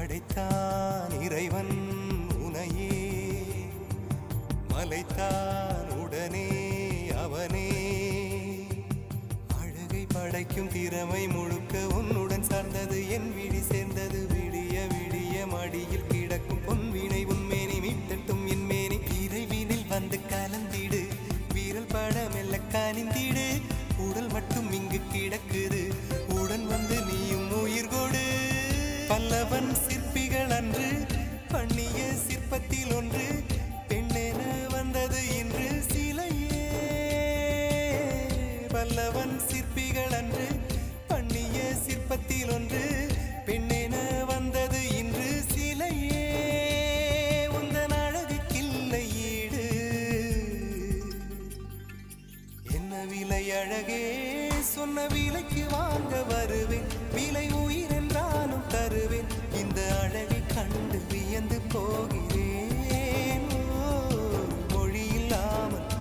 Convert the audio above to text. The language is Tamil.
படைத்தான் இறைவன் உனையே, மலைத்தான் உடனே அவனே. அழகை படைக்கும் திறமை முழுக்க உன்னுடன் சார்ந்தது, என் விழி சேர்ந்தது. விடிய விடிய மடியில் கிடக்கும் பொன்வினை உன்மேனி மீட்டட்டும் என் மேனி. இறைவினில் வந்து கலந்திடு, வீரல் பட மெல்ல காணிந்திடு. உடல் மட்டும் இங்கு கிடக்குது, உடன் வந்து நீயும் உயிர் கொடு. பல்லவன் சிற்பிகள் அன்று பண்ணிய சிற்பத்தில் ஒன்று, பெண்ணென வந்தது இன்று சிலையே. பல்லவன் சிற்பிகள் அன்று பண்ணிய சிற்பத்தில் ஒன்று, பெண்ணென வந்தது இன்று சிலையே. உந்தன் அழகுக்கில்லை ஈடு, என்ன விலை அழகே, சொன்ன விலைக்கு வாங்க வருவேன். விலை உயிர் என்றாலும் தருவேன், இந்த அழகை கண்டு வியந்து போகிறேன்.